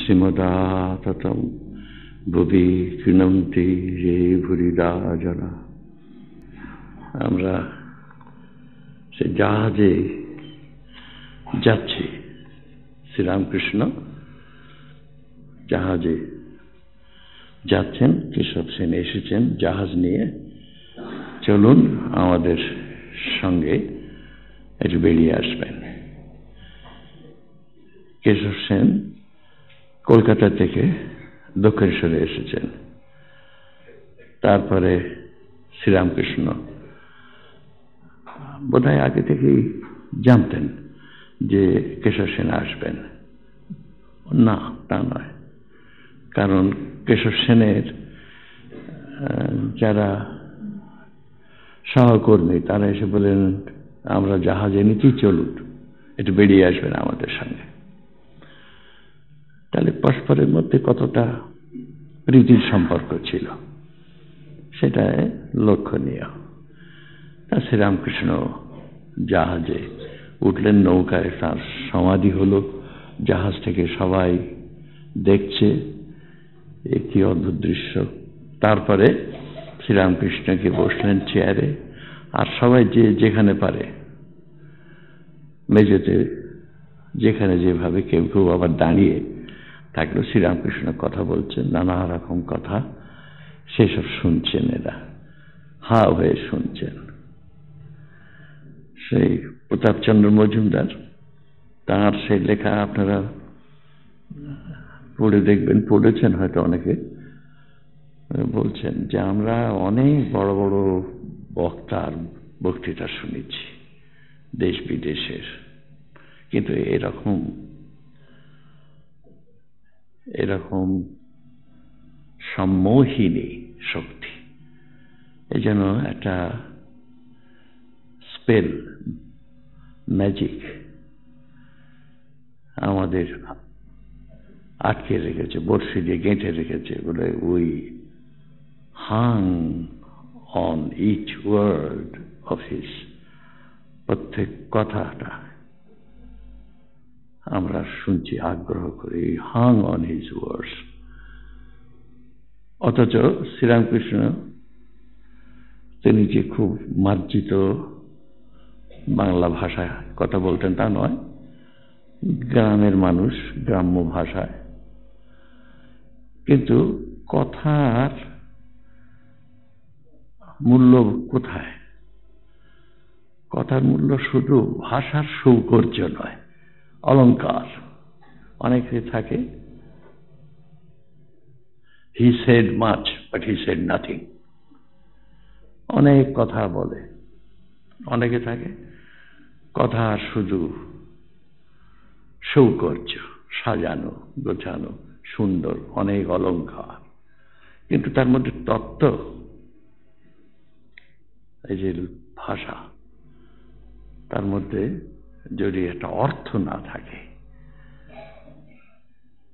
শ্রীমদাততম ভুবি কৃণন্তি রে ভুরিদা জনা। আমরা সে জাহাজে যাচ্ছি, শ্রীরামকৃষ্ণ জাহাজে যাচ্ছেন, কেশব সেন এসেছেন জাহাজ নিয়ে, চলুন আমাদের সঙ্গে একটু বেরিয়ে আসবেন। কেশব সেন কলকাতা থেকে দক্ষিণেশ্বরে এসেছেন। তারপরে শ্রীরামকৃষ্ণ বোধহয় আগে থেকেই জানতেন যে কেশব সেন আসবেন। না, তা নয়, কারণ কেশব সেনের যারা সহকর্মী তারা এসে বলেন, আমরা জাহাজে নিতেই, চলুন একটু বেরিয়ে আসবেন আমাদের সঙ্গে। তাহলে পরস্পরের মধ্যে কতটা প্রীতির সম্পর্ক ছিল সেটা লক্ষণীয়। তা শ্রীরামকৃষ্ণ জাহাজে উঠলেন, নৌকায় তার সমাধি হলো, জাহাজ থেকে সবাই দেখছে, এ কি অদ্ভুত দৃশ্য। তারপরে শ্রীরামকৃষ্ণকে বসলেন চেয়ারে, আর সবাই যে যেখানে পারে মেঝেতে যেখানে যেভাবে, কেউ কেউ আবার দাঁড়িয়ে থাকলো। শ্রীরামকৃষ্ণ কথা বলছেন, নানা রকম কথা, সেসব শুনছেন, এরা হা হয়ে শুনছেন। সেই প্রতাপচন্দ্র মজুমদার, তাঁর সেই লেখা আপনারা পড়ে দেখবেন, পড়েছেন হয়তো অনেকে, বলছেন যে আমরা অনেক বড় বড় বক্তার বক্তৃতা শুনেছি দেশ বিদেশের, কিন্তু এরকম সম্মোহিনী শক্তি, এই যেন একটা স্পেল, ম্যাজিক আমাদের আটকে রেখেছে, বর্ষি দিয়ে গেঁথে রেখেছে। বলে we hang on each word of his, প্রত্যেক কথাটা আমরা শুনছি আগ্রহ করে, হাং অন হিজ ওয়ার্ডস। অথচ শ্রীরামকৃষ্ণ তিনি যে খুব মার্জিত বাংলা ভাষায় কথা বলতেন তা নয়, গ্রামের মানুষ, গ্রাম্য ভাষায়, কিন্তু কথার মূল্য কোথায়? কথার মূল্য শুধু ভাষার সৌকর্য নয়, অলংকার। অনেকে থাকে, he said much but he said nothing, অনেক কথা বলে। অনেকে থাকে, কথা শুধু সৌকর্য, সাজানো গোছানো সুন্দর, অনেক অলংকার, কিন্তু তার মধ্যে তত্ত্ব, এই যে ভাষা, তার মধ্যে যদি একটা অর্থ না থাকে,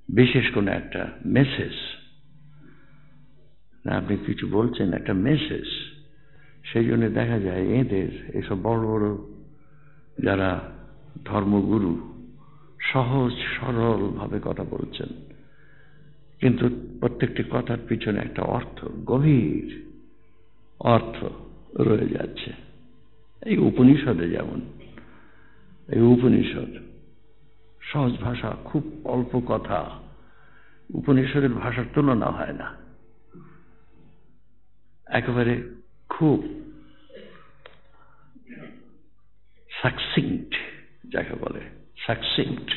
বিশেষ কোনো একটা মেসেজ, না আপনি কিছু বলছেন, একটা মেসেজ, সেই জন্য দেখা যায় এদের এসব বড় বড় যারা ধর্মগুরু সহজ সরল ভাবে কথা বলছেন, কিন্তু প্রত্যেকটি কথার পিছনে একটা অর্থ, গভীর অর্থ রয়ে যাচ্ছে। এই উপনিষদে যেমন, এই উপনিষদ সহজ ভাষা, খুব অল্প কথা, উপনিষদের ভাষার তুলনা হয় না, একেবারে খুব সাকসিংক্ট, যাকে বলে সাকসিংক্ট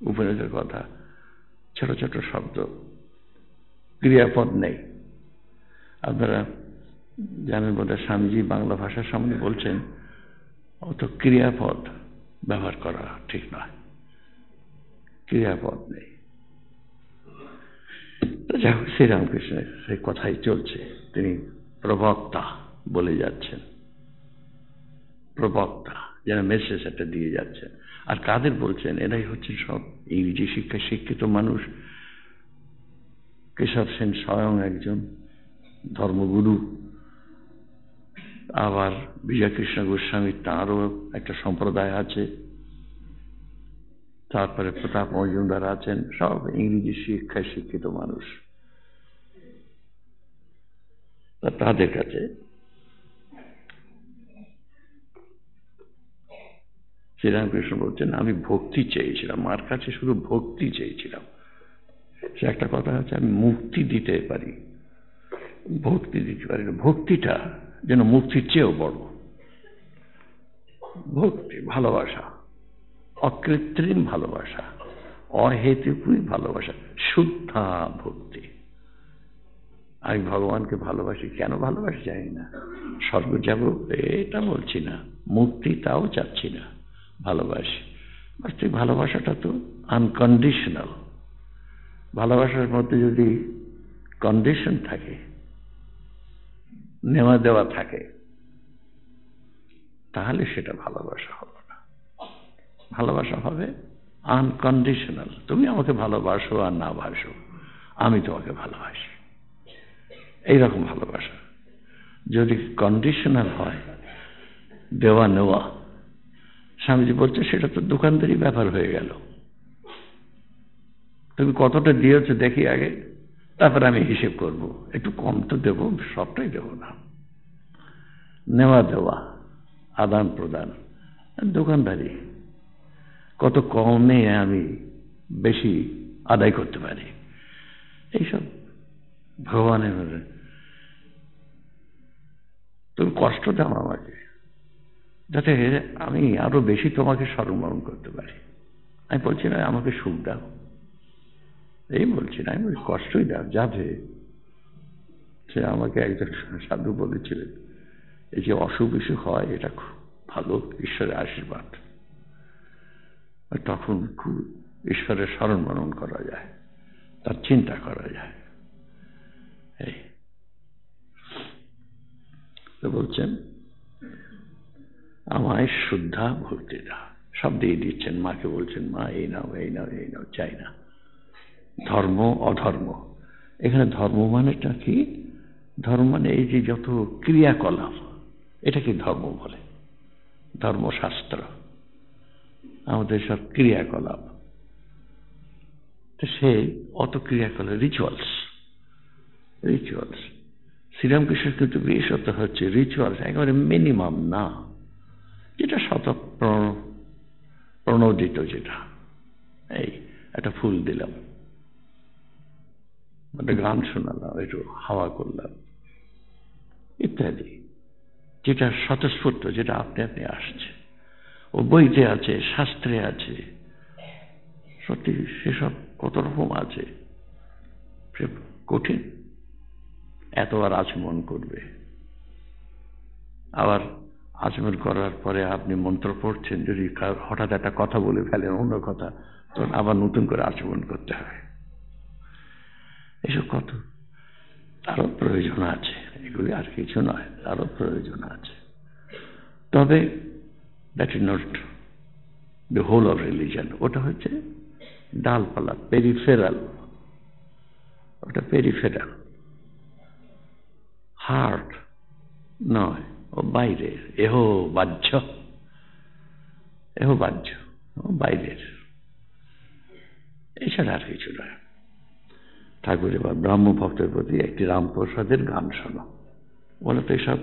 উপনিষদের কথা, ছোট ছোট শব্দ, ক্রিয়াপদ নেই। আপনারা জানেন বোধহয়, স্বামীজি বাংলা ভাষার সামনে বলছেন অত ক্রিয়াপদ ব্যবহার করা ঠিক নয়, ক্রিয়াপদ নেই। যাই হোক, শ্রীরামকৃষ্ণের সেই কথাই চলছে, তিনি প্রবক্তা বলে যাচ্ছেন, প্রবক্তা, যেন মেসেজ একটা দিয়ে যাচ্ছেন। আর কাদের বলছেন? এরাই হচ্ছেন সব ইংরেজি শিক্ষায় শিক্ষিত মানুষ। কেশব সেন স্বয়ং একজন ধর্মগুরু, আবার বিজয়কৃষ্ণ গোস্বামী, তাঁরও একটা সম্প্রদায় আছে, তারপরে প্রতাপ মজুমদার আছেন, সব ইংরেজি শিক্ষায় শিক্ষিত মানুষ। তাদের কাছে শ্রীরামকৃষ্ণ বলছেন, আমি ভক্তি চেয়েছিলাম, মার কাছে শুধু ভক্তি চেয়েছিলাম। সে একটা কথা হচ্ছে, আমি মুক্তি দিতে পারি, ভক্তি দিতে পারি না। ভক্তিটা যেন মুক্তির চেয়েও বড়। ভক্তি ভালোবাসা, অকৃত্রিম ভালোবাসা, অহেতুকই ভালোবাসা, শুদ্ধা ভক্তি। আমি ভগবানকে ভালোবাসি, কেন ভালোবাসি জানি না, স্বর্গ যাব এটা বলছি না, মুক্তি তাও চাচ্ছি না, ভালোবাসি। বাস্তবিক ভালোবাসাটা তো আনকন্ডিশনাল। ভালোবাসার মধ্যে যদি কন্ডিশন থাকে, নেওয়া দেওয়া থাকে, তাহলে সেটা ভালোবাসা হবে না। ভালোবাসা হবে আনকন্ডিশনাল। তুমি আমাকে ভালোবাসো আর না বাসো, আমি তোমাকে ভালোবাসি, এইরকম ভালোবাসা। যদি কন্ডিশনাল হয়, দেওয়া নেওয়া, স্বামীজি বলছে সেটা তো দোকানদারি ব্যাপার হয়ে গেল। তুমি কতটা দিয়েছো দেখি আগে, তারপর আমি হিসেব করব, একটু কম তো দেবো, সবটাই দেবো না। নেওয়া দেওয়া, আদান প্রদান, দোকানদারি, কত কমে আমি বেশি আদায় করতে পারি, এইসব ভগবানের মধ্যে। তুমি কষ্ট দাও আমাকে, যাতে আমি আরো বেশি তোমাকে সম্মান করতে পারি। আমি বলছি না আমাকে সুখ দাও, এই বলছি না, আমি বলছি কষ্টই দাও, যাতে সে আমাকে একজন সাধু বলেছিলেন, এই যে অসুখ বিসুখ হয় এটা খুব ভালো, ঈশ্বরের আশীর্বাদ। তখন খুব ঈশ্বরের স্মরণ মনন করা যায়, তার চিন্তা করা যায়। এই তো বলছেন, আমায় শুদ্ধা ভক্তি দাও, সব দিয়ে দিচ্ছেন। মাকে বলছেন, মা এই নাও, এই নাও, এই নাও, চাই না। ধর্ম অধর্ম, এখানে ধর্ম মানেটা কি? ধর্ম মানে এই যে যত ক্রিয়াকলাপ, এটাকে ধর্ম বলে। ধর্মশাস্ত্র আমাদের সব ক্রিয়াকলাপ, সে অত ক্রিয়াকলাপ, রিচুয়ালস। রিচুয়ালস শ্রীরামকৃষ্ণ কিন্তু বিশেষত হচ্ছে রিচুয়ালস একেবারে মিনিমাম না, যেটা শত প্রণোদিত, যেটা এই একটা ফুল দিলাম, একটা গান শোনালাম, একটু হাওয়া করলাম ইত্যাদি, যেটা স্বতঃস্ফূর্ত, যেটা আপনি আপনি আসছে, ও বইতে আছে, শাস্ত্রে আছে, সত্যি সেসব কত রকম আছে, কঠিন। এতবার আচমন করবে, আবার আচমন করার পরে আপনি মন্ত্র পড়ছেন, যদি হঠাৎ একটা কথা বলে ফেলেন অন্য কথা, তখন আবার নতুন করে আচমন করতে হয়। এসব কত, তারও প্রয়োজন আছে, এগুলি আর কিছু নয়, তারও প্রয়োজন আছে। তবে that is not the whole of religion. ওটা হচ্ছে ডালপালা, পেরিফেরাল, ওটা পেরিফেরাল, হার্ট নয়, ও বাইরের, এহ বাহ্য, এহ বাহ্য, বাইরের, এছাড়া আর কিছু নয়। ঠাকুর এবার ব্রাহ্ম ভক্তের প্রতি একটি রামপ্রসাদের গান শোনো বলে, তো এসব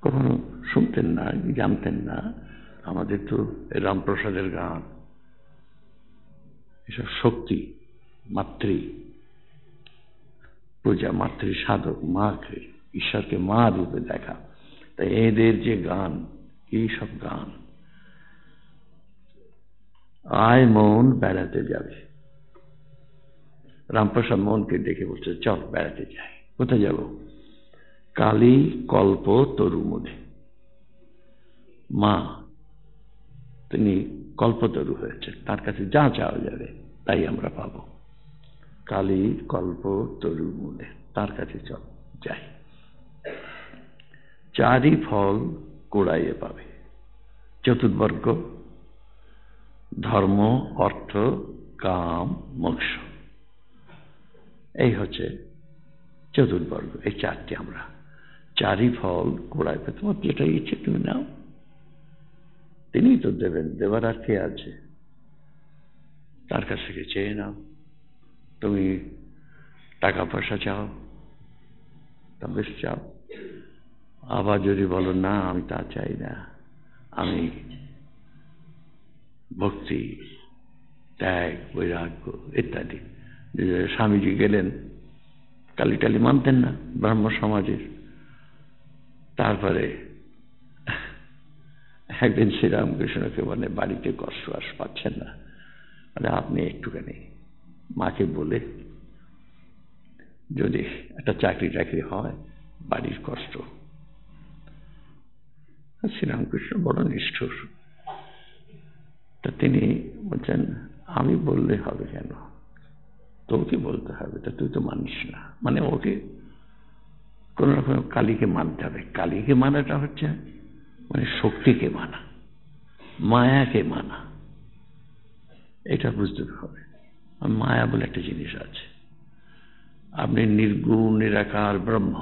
কখনো শুনতেন না, জানতেন না। আমাদের তো রামপ্রসাদের গান, এসব শক্তি, মাতৃ পূজা, মাতৃ সাধক, মাকে, ঈশ্বরকে মা রূপে দেখা। তাই এদের যে গান, এই সব গান। আয় মন বেড়াতে যাবে, রামপ্রসাদ মোহনকে দেখে বলছে, চল বেড়াতে যাই। কোথায় যাব? কালী কল্প তরু মধ্যে। মা তিনি কল্পতরু হয়েছে, তার কাছে যা চাওয়া যাবে তাই আমরা পাবো। কালী কল্প তরু মধ্যে, তার কাছে চল যাই। চারি ফল কুড়াইয়ে পাবে, চতুর্বর্গ, ধর্ম, অর্থ, কাম, মোক্ষ, এই হচ্ছে চতুর্বর্গ। এই চারটি আমরা, চারি ফল কুড়াইবে, তোমার যেটা ইচ্ছে তুমি নাও, তিনিই তো দেবেন, দেবার আর কে আছে? তার কাছ থেকে চেয়ে নাও। তুমি টাকা পয়সা চাও, তা বেশ চাও। আবার যদি বলো না আমি তা চাই না, আমি ভক্তি, ত্যাগ, বৈরাগ্য ইত্যাদি। স্বামীজি গেলেন, কালী টালি মানতেন না ব্রাহ্ম সমাজের। তারপরে একদিন শ্রীরামকৃষ্ণকে বলে বাড়িতে কষ্ট পাচ্ছেন না, মানে আপনি একটুখানি মাকে বলে যদি একটা চাকরি টাকরি হয়, বাড়ির কষ্ট। শ্রীরামকৃষ্ণ বড় নিষ্ঠুর, তা তিনি বলছেন আমি বললে হবে কেন, তোকে বলতে হবে, তা তুই তো মানিস না। মানে ওকে কোন রকম কালীকে মানতে হবে। কালীকে মানাটা হচ্ছে মানে শক্তিকে মানা, মায়াকে মানা, এটা বুঝতে হবে। মায়া বলে একটা জিনিস আছে। আপনি নির্গুণ নিরাকার ব্রহ্ম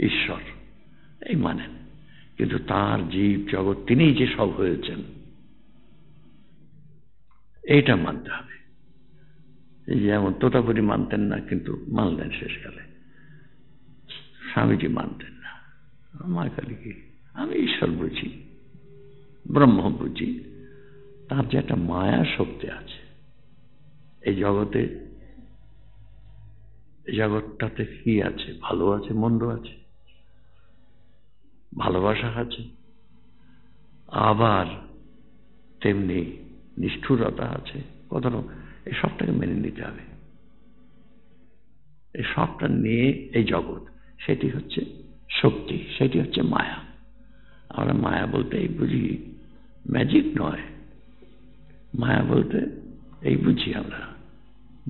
ঈশ্বর এই মানেন, কিন্তু তার জীব জগৎ তিনিই যে সব হয়েছেন এইটা মানতে হবে। এই যেমন তোতাপুরি মানতেন না, কিন্তু মানলেন শেষকালে। স্বামীজি মানতেন না, মা কালীকে আমি ঈশ্বর বুঝি, ব্রহ্ম বুঝি। তার যে একটা মায়া শক্তি আছে এই জগতে, এই জগৎটাতে কি আছে, ভালো আছে, মন্দ আছে, ভালোবাসা আছে, আবার তেমনি নিষ্ঠুরতা আছে, কত রকম। এই সবটাকে মেনে নিতে হবে। এই সবটা নিয়ে এই জগৎ, সেটি হচ্ছে শক্তি, সেটি হচ্ছে মায়া। আমরা মায়া বলতে এই বুঝি ম্যাজিক নয়, মায়া বলতে এই বুঝি আমরা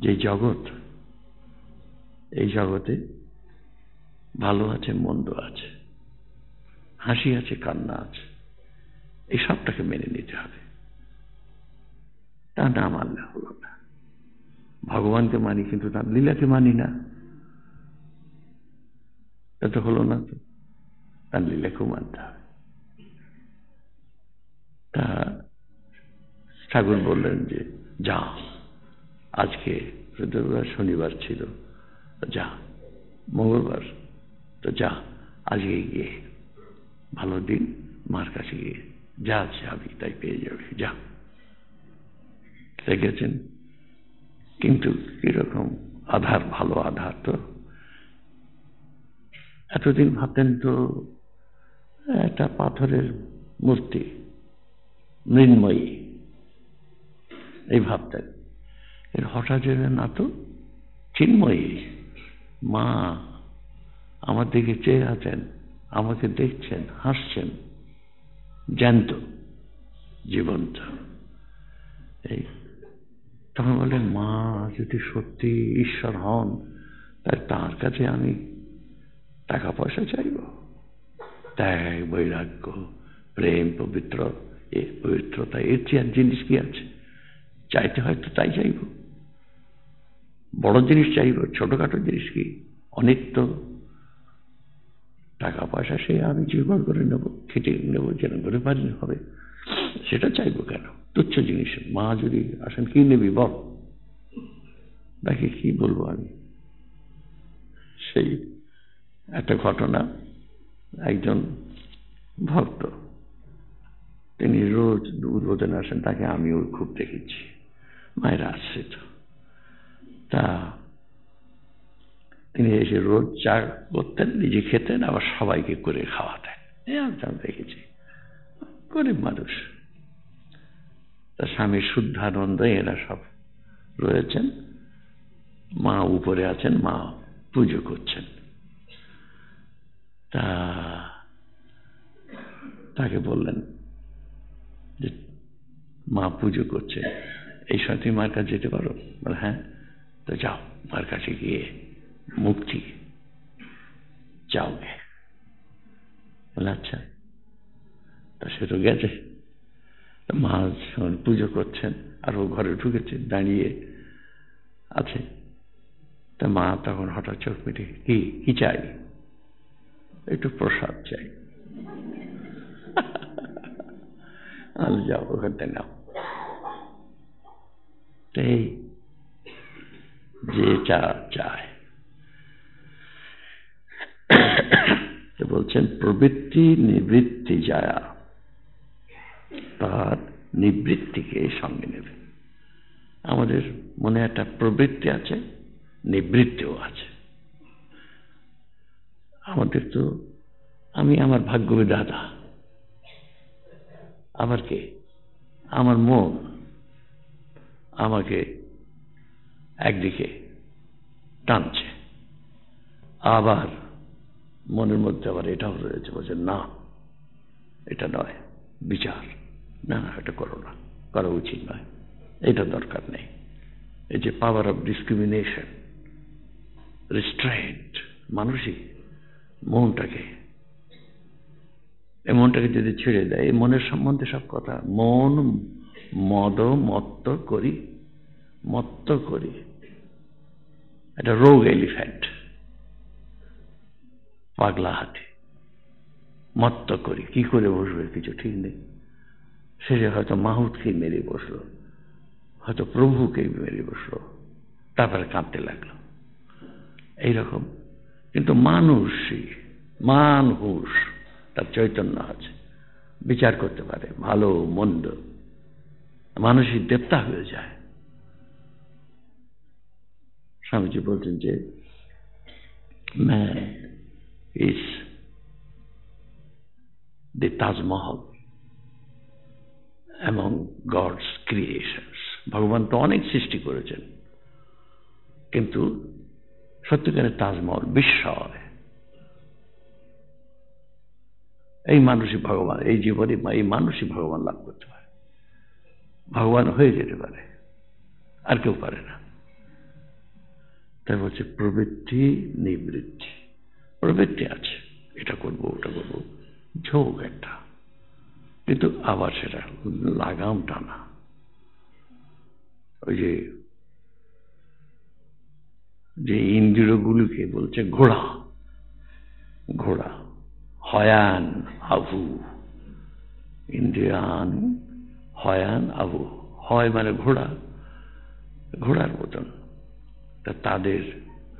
যে জগৎ, এই জগতে ভালো আছে, মন্দ আছে, হাসি আছে, কান্না আছে, এই সবটাকে মেনে নিতে হবে। তা না মানলে হলো না। ভগবানকে মানি কিন্তু তার লীলাকে মানি না, এটা হলো না। তো তার লীলাকেও মানতে হবে। তা ঠাকুর বললেন যে যা, আজকে শনিবার ছিল, যা, মঙ্গলবার তো যা, আজকে গিয়ে ভালো দিন, মার কাছে গিয়ে যা যাবি তাই পেয়ে যাবে, যা। গেছেন, কিন্তু কিরকম আধার, ভালো আধার। তো এতদিন ভাবতেন তো একটা পাথরের মূর্তি, মৃন্ময়ী, এই ভাবতেন। এর হঠাৎ না তো চিন্ময়ী, মা আমার দিকে চেয়ে আছেন, আমাকে দেখছেন, হাসছেন, জ্যান্ত, জীবন্ত। এই তখন বলে মা যদি সত্যি ঈশ্বর হন, তাই তার কাছে আমি টাকা পয়সা চাইব? ত্যাগ, বৈরাগ্য, প্রেম, পবিত্রতা, এর চেয়ে জিনিস কি আছে? চাইতে হয়তো তাই চাইব, বড় জিনিস চাইব, ছোটখাটো জিনিস কি? অনিত্য টাকা পয়সা সে আমি জোগাড় করে নেবো, খেটে নেবো, যেন করে পারি হবে, সেটা চাইবো কেন? তুচ্ছ জিনিস। মা যদি আসেন, কি নেবি বল, নাকি কি বলবো আমি? সেই একটা ঘটনা, একজন ভক্ত, তিনি রোজ উদ্বোধনে আসেন, তাকে আমিও খুব দেখেছি, মায়েরা আসছে তো। তা তিনি এসে রোজ চা করতেন, নিজে খেতেন, আবার সবাইকে করে খাওয়াতেন। আমি দেখেছি, গরিব মানুষ। তার স্বামী শুদ্ধানন্দ, এরা সব রয়েছেন, মা উপরে আছেন, মা পুজো করছেন। তা তাকে বললেন যে মা পুজো করছে, এই সময় তুমি মার কাছে যেতে পারো? বলে হ্যাঁ। তো যাও, মার কাছে গিয়ে মুক্তি চাও গে। বলে আচ্ছা। তা সে তো গেছে, মা পুজো করছেন, আর ও ঘরে ঢুকেছে, দাঁড়িয়ে আছে। তা মা তখন হঠাৎ চোখ মেটে, কি কি চাই? একটু প্রসাদ চাই। যাও, ওখানটা নাও। এই যে চায় বলছেন প্রবৃত্তি নিবৃত্তি যায়া তার নিবৃত্তিকে সঙ্গে নেবে। আমাদের মনে একটা প্রবৃত্তি আছে, নিবৃত্তিও আছে। আমাদের তো আমি আমার ভাগ্য বিধাতা, আবার কে? আমার মন আমাকে একদিকে টানছে, আবার মনের মধ্যে আবার এটাও রয়েছে, বলছে না এটা নয়, বিচার, না না এটা করো না, করা উচিত নয়, এটা দরকার নেই। এই যে পাওয়ার অফ ডিসক্রিমিনেশন, রিস্ট্রেন্ট, মানসিক মনটাকে, এই মনটাকে যদি ছেড়ে দেয়, এই মনের সম্বন্ধে সব কথা, মন মত্ত করি একটা রোগ এলিফ্যান্ট, পাগলা হাতি, মত্ত করি, কি করে বসবে কিছু ঠিক নেই। সে হয়তো মাহুতকে মেরে বসলো, হয়তো প্রভুকে মেরে বসলো, তারপরে কাঁদতে লাগলো, এইরকম। কিন্তু মানুষ তার চৈতন্য আছে, বিচার করতে পারে ভালো মন্দ, মানসিক দেবতা হয়ে যায়। স্বামীজি বলছেন যে man is the Taj Mahal among God's creations. ভগবান তো অনেক সৃষ্টি করেছেন, কিন্তু সত্যিকারের তাজমহল বিস্ময় এই মানুষই ভগবান, এই জীবনে এই মানুষই ভগবান লাভ করতে পারে, ভগবান হয়ে যেতে পারে, আর কেউ পারে না। তাই বলছে প্রবৃত্তি নিবৃত্তি। প্রবৃত্তি আছে, এটা করবো ওটা করবো, ঝোঁক একটা, কিন্তু আবার সেটা লাগাম টানা। ওই যে ইন্দ্রিয়গুলিকে বলছে ঘোড়া, হয়ান আভু, ইন্দ্রিয়ান হয়ান আভু। হয় মানে ঘোড়ার মতন, তাদের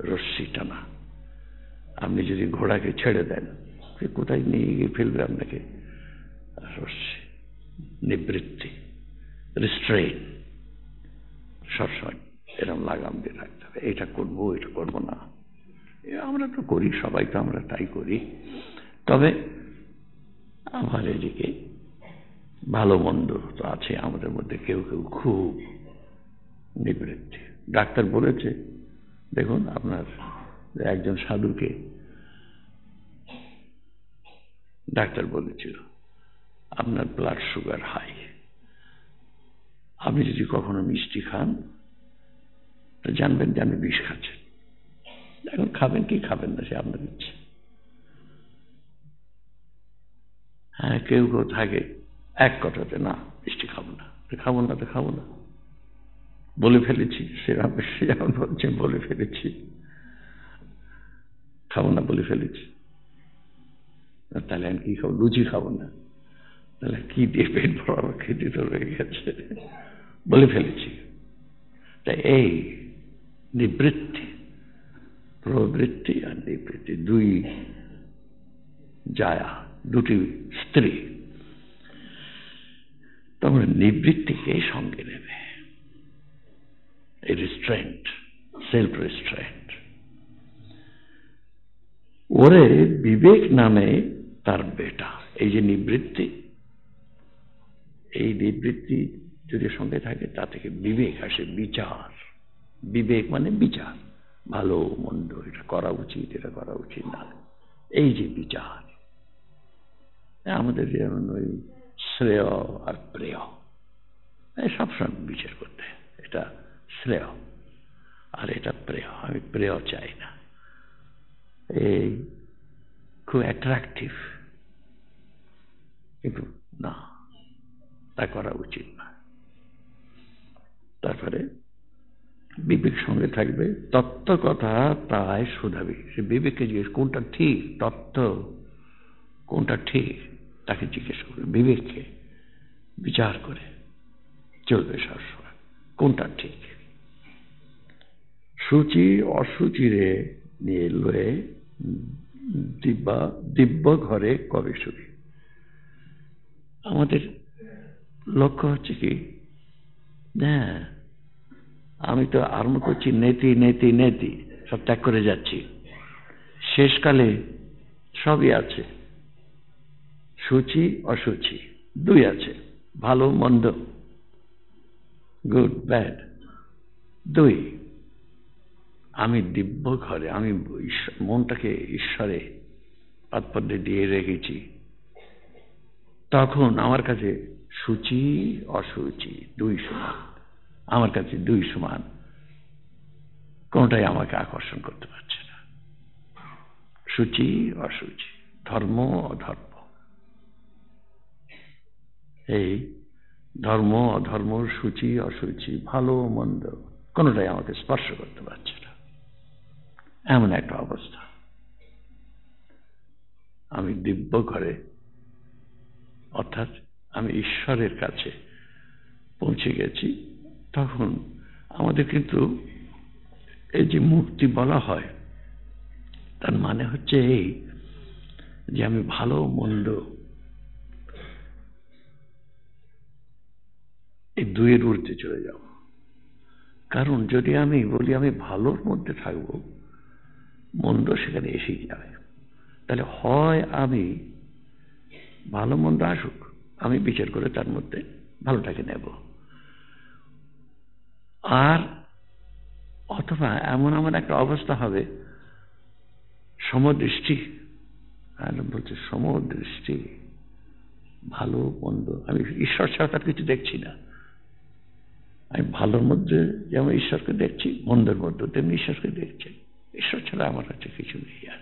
রশ্মি টানা। আপনি যদি ঘোড়াকে ছেড়ে দেন, সে কোথায় নিয়ে গিয়ে ফেলবে আপনাকে? রশ্মি, নিবৃত্তি, রিস্ট্রেইন, সবসময় এরকম লাগাম দিয়ে রাখতে হবে, এটা করবো এটা করবো না। আমরা তো করি, সবাই তো আমরা তাই করি। তবে আমার এদিকে ভালো মন্দ তো আছে আমাদের মধ্যে, কেউ খুব নিবৃত্তি। ডাক্তার বলেছে, দেখুন আপনার একজন সাধুকে ডাক্তার বলেছিল আপনার ব্লাড সুগার হাই, আপনি যদি কখনো মিষ্টি খান তো জানবেন যে আপনি বিষ খাচ্ছেন। এখন খাবেন কি খাবেন না সে আপনার ইচ্ছে। হ্যাঁ, কেউ থাকে এক কথাতে, না মিষ্টি খাবো না, খাবো না, বলে ফেলেছি, সেরকম বলছে বলে ফেলেছি, খাবো না বলে ফেলেছি, তাহলে আমি কি খাবো? লুচি খাবো না, তাহলে কি দিয়ে পেট ভরাবো? খেতে তো রয়ে গেছে, বলে ফেলেছি। তাই এই নিবৃত্তি, প্রবৃত্তি আর নিবৃত্তি, দুই জায়া, দুটি স্ত্রী, তোমরা নিবৃত্তিকে সঙ্গে নেবে। এই রিস্ট্রেন্ট, সেলফ রিস্ট্রেন্ট। ওরে বিবেক নামে তার বেটা। এই যে নিবৃত্তি, এই নিবৃত্তি যদি সঙ্গে থাকে, তা থেকে বিবেক আসে, বিচার। বিবেক মানে বিচার, ভালো মন্দ, এটা করা উচিত এটা করা উচিত না, এই যে বিচার। আমাদের যেমন ওই শ্রেয় আর প্রেয়, সবসময় বিচার করতে, এটা শ্রেয় আর এটা প্রেয়, আমি প্রেয় চাই না, এই খুব অ্যাট্রাকটিভ, কিন্তু না, তা করা উচিত না। তারপরে বিবেক সঙ্গে থাকবে, তত্ত্ব কথা তাই শোধাবি। সে বিবেককে জিজ্ঞেস কোনটা ঠিক, তত্ত্ব কোনটা ঠিক, তাকে জিজ্ঞেস করবে। বিবেককে বিচার করে চলবে সবসময়। কোনটা ঠিক? সূচি অসুচিরে নিয়ে লয়ে দিব্য ঘরে কবে সুখী। আমাদের লক্ষ্য হচ্ছে কি, হ্যাঁ আমি তো আরম্ভ করছি নেতি নেতি নেতি, সব ত্যাগ করে যাচ্ছি, শেষকালে সবই আছে, সূচি অসুচি দুই আছে, ভালো মন্দ, গুড ব্যাড দুই। আমি দিব্য ঘরে, আমি মনটাকে ঈশ্বরে পাদপদ্মে দিয়ে রেখেছি, তখন আমার কাছে সূচি অসুচি দুই সমান, আমার কাছে দুই সমান, কোনটাই আমাকে আকর্ষণ করতে পারছে না। সূচি অসুচি, ধর্ম অধর্ম, এই ধর্ম অধর্ম, সূচি অসুচি, ভালো মন্দ কোনটাই আমাকে স্পর্শ করতে পারছে না, এমন একটা অবস্থা। আমি দিব্য ঘরে, অর্থাৎ আমি ঈশ্বরের কাছে পৌঁছে গেছি। তখন আমাদের কিন্তু এই যে মুক্তি বলা হয়, তার মানে হচ্ছে এই যে আমি ভালো মন্দ এই দুইয়ের ঊর্ধ্বে চলে যাব। কারণ যদি আমি বলি আমি ভালোর মধ্যে থাকবো, মন্দ সেখানে এসেই যাবে। তাহলে হয় আমি ভালো মন্দ আসুক, আমি বিচার করে তার মধ্যে ভালোটাকে নেব, আর অথবা এমন আমার একটা অবস্থা হবে সমদৃষ্টি, আর বলছে সমদৃষ্টি, ভালো মন্দ, আমি ঈশ্বর ছাড়া তার কিছু দেখছি না। আমি ভালোর মধ্যে যেমন ঈশ্বরকে দেখছি, মন্দের মধ্যে তেমনি ঈশ্বরকে দেখছি, ঈশ্বর ছাড়া আমার কাছে কিছু নেই। আর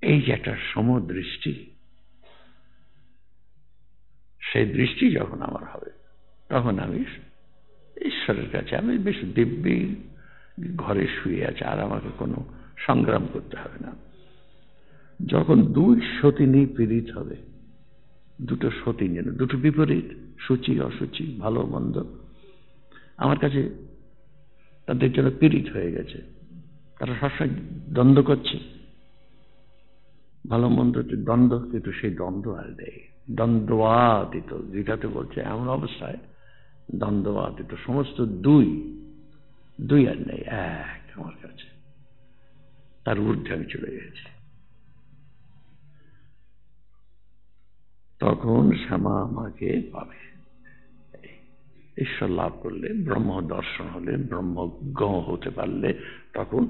এই যে একটা সমদৃষ্টি, সেই দৃষ্টি যখন আমার হবে, তখন আমি ঈশ্বরের কাছে, আমি বেশ দিব্যি ঘরে শুয়ে আছে, আর আমাকে কোনো সংগ্রাম করতে হবে না। যখন দুই সতিনী পীড়িত হবে, দুটো সতী যেন, দুটো বিপরীত, সূচি অসুচি, ভালো মন্দ, আমার কাছে তাদের জন্য পীড়িত হয়ে গেছে, তারা সবসময় দ্বন্দ্ব করছে, ভালো মন্দ দ্বন্দ্ব, কিন্তু সেই দ্বন্দ্ব আর নেই, দ্বন্দ্বাতীত, গীতাতে বলছে এমন অবস্থায় দ্বন্দ্বাতীত, সমস্ত দুই দুই আর নেই, এক আমার কাছে, তার ঊর্ধ্বে আমি চলে গেছি। তখন শ্যামা আমাকে পাবে। ঈশ্বর লাভ করলে, ব্রহ্ম দর্শন হলে, ব্রহ্মজ্ঞ হতে পারলে, তখন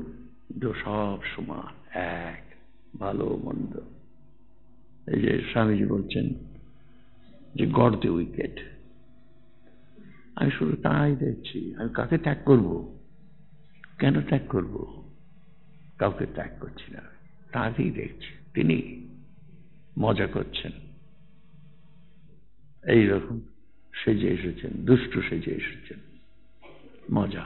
সব সমান, এক, ভালো মন্দ। এই যে স্বামীজি বলছেন যে গড দি উইকেট, আমি শুধু তাই দেখছি। আমি কাকে ত্যাগ করব? কেন ত্যাগ করব? কাউকে ত্যাগ করছি না, তাকেই দেখছি, তিনি মজা করছেন, এইরকম সেজে এসেছেন, দুষ্টু সেজে এসেছেন, মজা।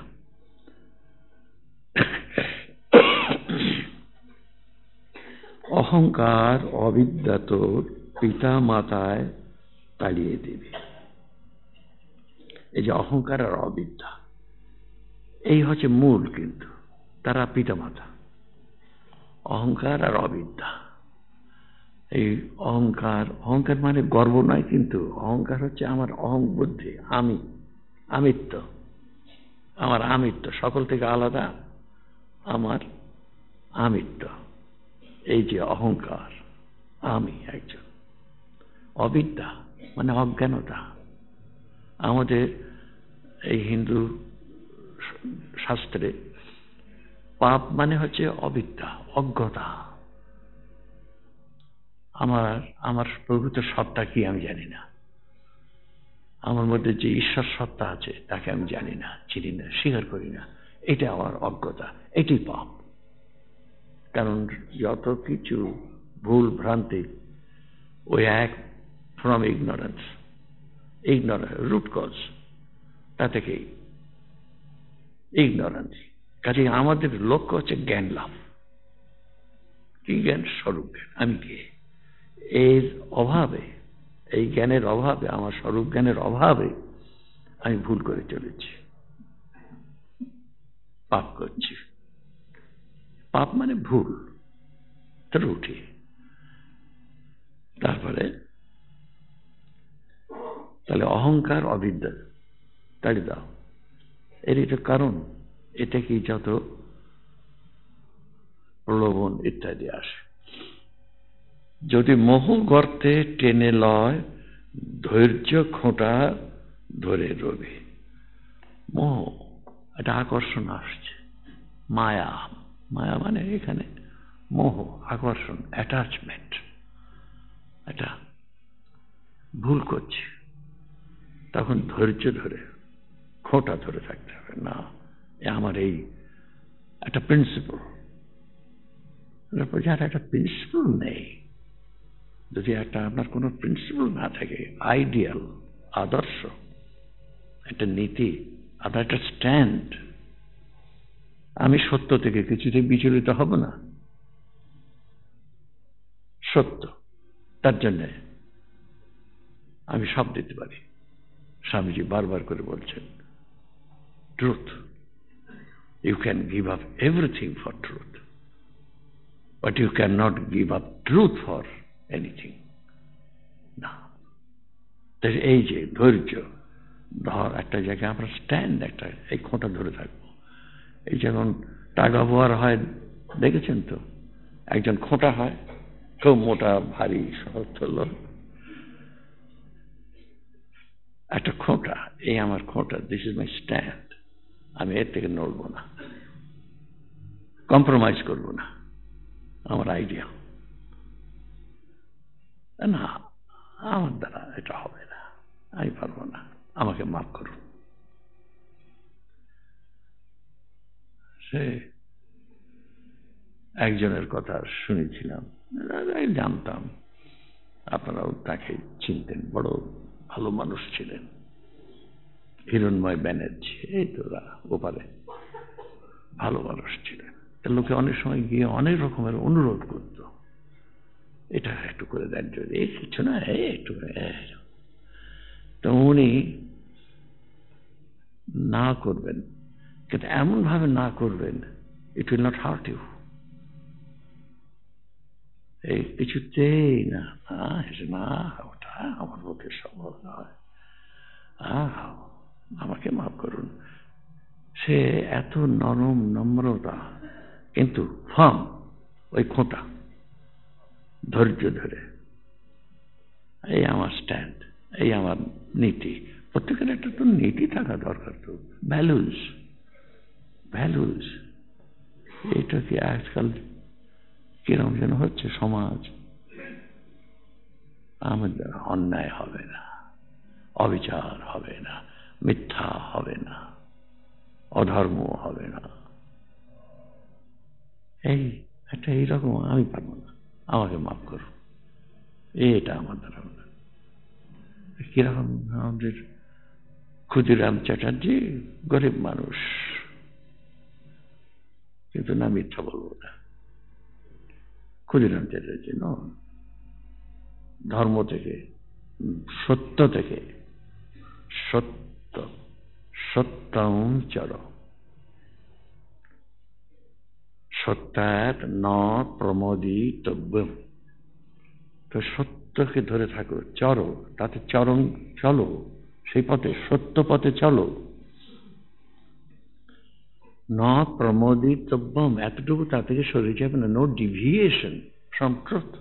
অহংকার অবিদ্যা তোর পিতা মাতায় তাড়িয়ে দেবে। এই যে অহংকার আর অবিদ্যা, এই হচ্ছে মূল, কিন্তু তারা পিতা মাতা। অহংকার আর অবিদ্যা, এই অহংকার, অহংকার মানে গর্ব নয়, কিন্তু অহংকার হচ্ছে আমার অহং বুদ্ধি, আমি, আমিত্ব, আমার আমিত্ব, সকল থেকে আলাদা আমার আমিত্ব, এই যে অহংকার, আমি একজন। অবিদ্যা মানে অজ্ঞানতা। আমাদের এই হিন্দু শাস্ত্রে পাপ মানে হচ্ছে অবিদ্যা, অজ্ঞতা। আমার প্রকৃত সত্তা কি আমি জানি না, আমার মধ্যে যে ঈশ্বর সত্তা আছে তাকে আমি জানি না, চিনি না, স্বীকার করি না, এটা আমার অজ্ঞতা, এটি পাপ। কারণ যত কিছু ভুল ভ্রান্তি, ওই এক ফ্রম ইগনোরেন্স, রুট কজ, তা থেকেই ইগনোরেন্স। কাজে আমাদের লক্ষ্য হচ্ছে জ্ঞান লাভ। কি জ্ঞান? স্বরূপ জ্ঞান, আমি কে। এর অভাবে, এই জ্ঞানের অভাবে, আমার স্বরূপ জ্ঞানের অভাবে আমি ভুল করে চলেছি, পাপ করছি। পাপ মানে ভুল, ত্রুটি। তারপরে তাহলে অহংকার, অবিদ্যা তাড়ি দাও। এর এটা কারণ, এটা কি যত প্রলোভন ইত্যাদি আসে। যদি মোহ গর্তে টেনে লয়, ধৈর্য খোঁটা ধরে রবি। মোহ, একটা আকর্ষণ আসছে, মায়া। মায়া মানে এখানে মোহ, আকর্ষণ, অ্যাটাচমেন্ট। এটা ভুল করছি, তখন ধৈর্য ধরে, খোঁটা ধরে থাকতে হবে। না, আমার এই একটা প্রিন্সিপাল। যার একটা প্রিন্সিপাল নেই, যদি একটা আপনার কোনো প্রিন্সিপাল না থাকে, আইডিয়াল, আদর্শ, একটা নীতি, আপনার একটা স্ট্যান্ড, আমি সত্য থেকে কিছুতে বিচলিত হব না। সত্য, তার জন্য আমি সব দিতে পারি। স্বামীজি বারবার করে বলছেন, truth, you can give up everything for truth, but you can not give up truth for anything. না, এই যে ধৈর্য ধর, একটা জায়গায় আমরা স্ট্যান্ড, একটা এই খোঁটা ধরে থাকবো। এই যেমন টাগা বোয়ার হয়, দেখেছেন তো, একজন খোঁটা হয়, খুব মোটা ভারী শক্ত লোক, একটা খোঁটা, এই আমার খোঁটা, দিস ইজ মাই স্ট্যান্ড, আমি এর থেকে নড়বো না, কম্প্রোমাইজ করবো না, আমার আইডিয়া। না, আমার দ্বারা এটা হবে না, আমি পারবো না, আমাকে মাফ করুন। সে একজনের কথা শুনেছিলাম, জানতাম, আপনারাও তাকে চিনতেন, বড় ভালো মানুষ ছিলেন, হিরণময় ব্যানার্জি, এই তো ওপারে, ভালো মানুষ ছিলেন। লোকে অনেক সময় গিয়ে অনেক রকমের অনুরোধ করত, এটা একটু করে দেন, যদি কিছু না, একটু। তো উনি না করবেন, কিন্তু এমন ভাবে না করবেন, it will not hurt you. এই কিছুতেই না, না, ওটা আমার পক্ষে সম্ভব নয়, আমাকে মাফ করুন। সে এত নরম, নম্রতা, কিন্তু ফার্ম, ওই খোঁটা, ধৈর্য ধরে, এই আমার স্ট্যান্ড, এই আমার নীতি। প্রত্যেকের একটা তো নীতি থাকা দরকার, তো ভ্যালুজ, ভ্যালুজ। এটা কি আজকাল কিরকম যেন হচ্ছে সমাজ। আমাদের অন্যায় হবে না, অবিচার হবে না, মিথ্যা হবে না, অধর্ম হবে না, এই একটা এইরকম, আমি পারবো না, আমাকে মাফ করুন, এটা আমার দ্বারা হবে না। কিরকম আমাদের ক্ষুদিরাম চ্যাটার্জি, গরিব মানুষ, কিন্তু না, মিথ্যা বলবো না, ক্ষুদিরাম চ্যাটার্জি নন, ধর্ম থেকে, সত্য থেকে, সত্য, সত্যম চর, সত্যাৎ ন প্রমোদিতব্যম। তো সত্যকে ধরে থাকো, চরো, তাতে চরণ চলো, সেই পথে, সত্য পথে চলো। ন প্রমোদিতব্যম, এতটুকু তা থেকে সরে যাবে না, no deviation from truth,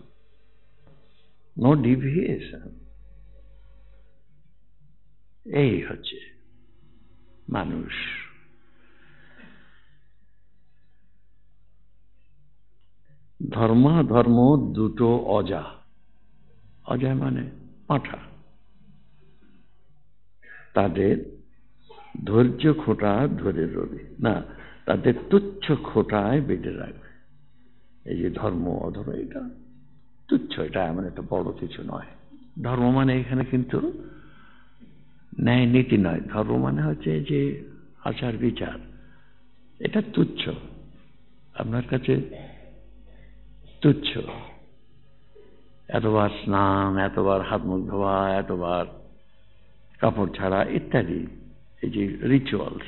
no deviation. এই হচ্ছে মানুষ। ধর্ম দুটো অজা, অজা মানে পাঁঠা, তাদের ধৈর্য খোঁটা ধরে রবি না, তাদের তুচ্ছ খোঁটায় বেঁধে রাখবে। এই যে ধর্ম অধর্ম, এটা তুচ্ছ, এটা এমন একটা বড় কিছু নয়। ধর্ম মানে এখানে কিন্তু ন্যায় নীতি নয়, ধর্ম মানে হচ্ছে যে আচার বিচার, এটা তুচ্ছ, আপনার কাছে তুচ্ছ। এতবার স্নান, এতবার হাত মুখ ধোয়া, এতবার কাপড় ছাড়া ইত্যাদি, এই যে রিচুয়ালস,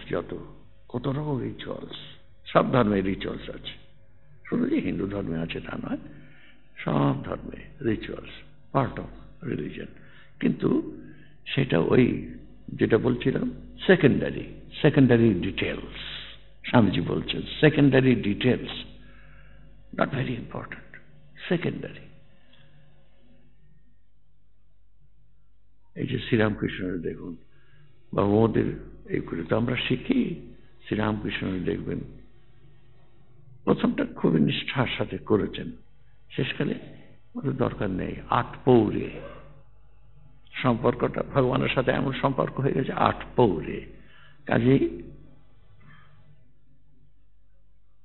কত রকম রিচুয়ালস, সব ধর্মের রিচুয়ালস আছে, শুধু যে হিন্দু ধর্মে আছে তা নয়, সব ধর্মে রিচুয়ালস পার্ট অফ রিলিজন। কিন্তু সেটা ওই যেটা বলছিলাম সেকেন্ডারি ডিটেলস। স্বামীজি বলছেন secondary details, not very important, secondary. এই যে শ্রীরামকৃষ্ণের দেখুন, বা ওদের এইগুলো তো আমরা শিখি। শ্রীরামকৃষ্ণের দেখবেন প্রথমটা খুবই নিষ্ঠার সাথে করেছেন, শেষকালে ওদের দরকার নেই, আটপৌরে সম্পর্কটা ভগবানের সাথে এমন সম্পর্ক হয়ে গেছে আটপৌরে। কাজেই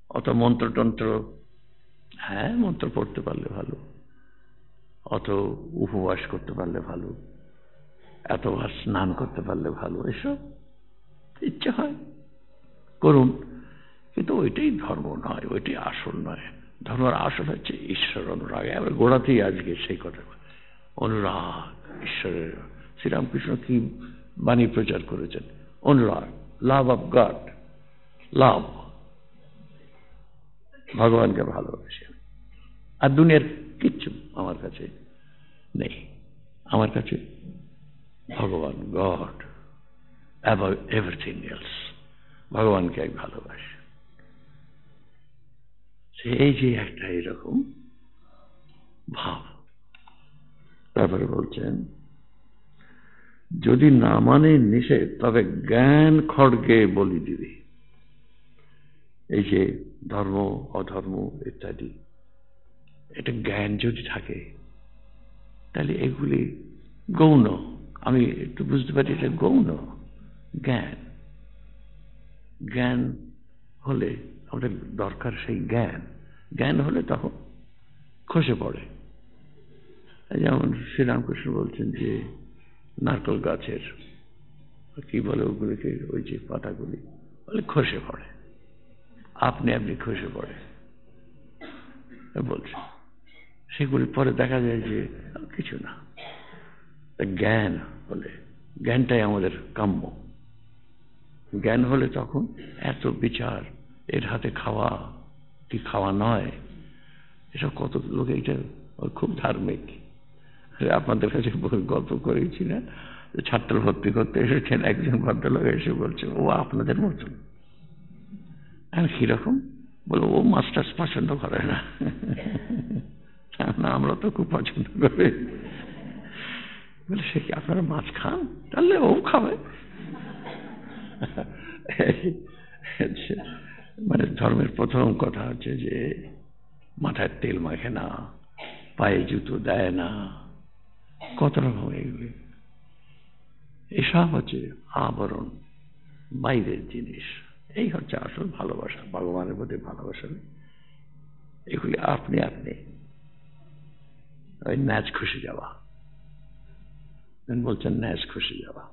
অত মন্ত্রতন্ত্র, হ্যাঁ মন্ত্র পড়তে পারলে ভালো, অত উপবাস করতে পারলে ভালো, এতবার স্নান করতে পারলে ভালো, এসব ইচ্ছা হয় করুন, কিন্তু ওইটাই ধর্ম নয়, ওইটাই আসল নয়। ধর্মের আসল হচ্ছে ঈশ্বর অনুরাগ। এবার গোড়াতেই আজকে সেই কথা, অনুরাগ, ঈশ্বরের। শ্রীরামকৃষ্ণ কি বাণী প্রচার করেছেন? অনুরাগ, লাভ অফ গড, লাভ, ভগবানকে ভালোবাসে। আর দুনিয়ার কিচ্ছু আমার কাছে নেই, আমার কাছে ভগবান, গড অ্যাবাভ এভরিথিং এলস, ভগবানকে এক ভালোবাসে। সেই যে একটা এরকম ভাব। তারপরে বলছেন যদি না মানে নিষেধ তবে জ্ঞান খড়গে বলি দিবি। এই যে ধর্ম অধর্ম ইত্যাদি, এটা জ্ঞান যদি থাকে তাহলে এগুলি গৌণ, আমি একটু বুঝতে পারি এটা গৌণ জ্ঞান। জ্ঞান হলে আমাদের দরকার সেই জ্ঞান, জ্ঞান হলে তখন খসে পড়ে। যেমন শ্রীরামকৃষ্ণ বলছেন যে নারকেল গাছের কি বলে ওগুলিকে, ওই যে পাতাগুলি বলে খসে পড়ে, আপনি খসে পড়ে বলছে, সেগুলি পরে দেখা যায় যে কিছু না। জ্ঞান হলে, জ্ঞানটাই আমাদের কাম্য। জ্ঞান হলে তখন এত বিচার, এর হাতে খাওয়া কি খাওয়া নয়, এসব কত লোকে, এটা খুব ধার্মিক। আপনাদের কাছে গল্প করেছি না, ছাত্র ভর্তি করতে এসেছেন, একজন ভদ্রলোক এসে বলছে ও আপনাদের মতন। আর কিরকম? বলো ও মাস্টার্স পছন্দ করে না। না আমরা তো খুব পছন্দ করি। বলে সে কি আপনারা মাছ খান? তাহলে ও খাবে। মানে ধর্মের প্রথম কথা হচ্ছে যে মাথায় তেল মাখে না, পায়ে জুতো দেয় না, কত রকম এগুলি, এসব হচ্ছে আবরণ, বাইরের জিনিস। এই হচ্ছে আসল ভালোবাসা, ভগবানের প্রতি ভালোবাসা। এগুলি আপনি ওই ন্যাচ খুশি যাওয়া, বলছেন ন্যাচ খুশি যাওয়া।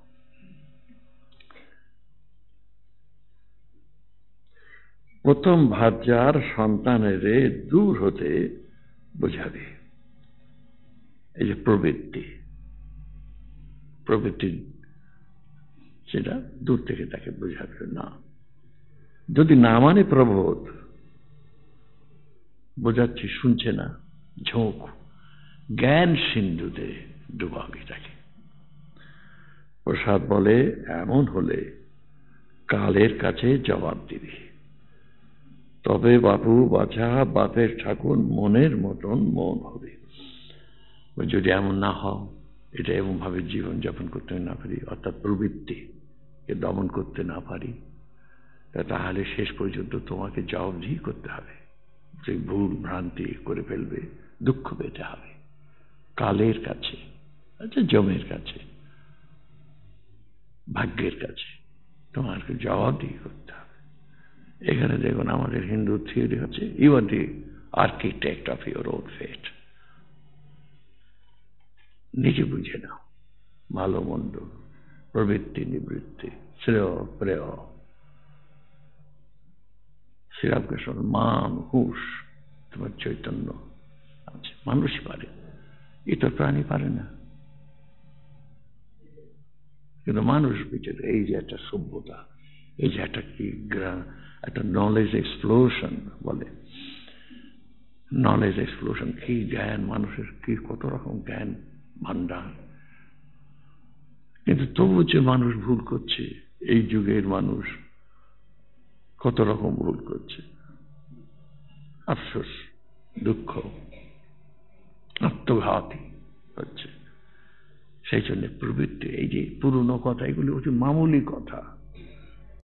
প্রথম ভার্যার সন্তানের দূর হতে বোঝাবে। এই যে প্রবৃত্তি সেটা দূর থেকে তাকে বোঝাবে না। যদি না মানে প্রবোধ, বোঝাচ্ছি শুনছে না, ঝোঁক, জ্ঞান সিন্ধুতে ডুবাবে তাকে। প্রসাদ বলে এমন হলে কালের কাছে জবাব দিবি, তবে বাপু বাছা বাপের ঠাকুর মনের মতন মন হবে। যদি এমন না হও, এটা এমন ভাবে জীবন যাপন করতে না পারি, অর্থাৎ প্রবৃত্তিকে দমন করতে না পারি, তাহলে শেষ পর্যন্ত তোমাকে জবাবদিহি করতে হবে। সেই ভুল ভ্রান্তি করে ফেলবে, দুঃখ পেতে হবে কালের কাছে, আচ্ছা জমের কাছে, ভাগ্যের কাছে তোমাকে জবাবদিহি করতে হবে। এখানে দেখুন আমাদের হিন্দু থিওরি হচ্ছে you are the architect of your own fate. নিজে বুঝে নাও ভালো মন্দ, প্রবৃত্তি নিবৃত্তি, শ্রেয় প্রেয়। শ্রীরামকৃষ্ণ মান হুঁশ, তোমার চৈতন্য আছে, মানুষই পারে, ইতর প্রাণী পারে না। কিন্তু মানুষ বিচারে এই যে একটা সভ্যতা, এই যে একটা কি একটা নলেজ এক্সপ্লোশন বলে, নলেজ এক্সপ্লোশন, কি জ্ঞান মানুষের, কি কত রকম জ্ঞান ভান্ডার, কিন্তু তবু যে মানুষ ভুল করছে, এই যুগের মানুষ কত রকম ভুল করছে, আফসোস, দুঃখ, আত্মঘাতী হচ্ছে। সেই জন্য প্রবৃত্তি, এই যে পুরনো কথা, এগুলি হচ্ছে মামুলি কথা।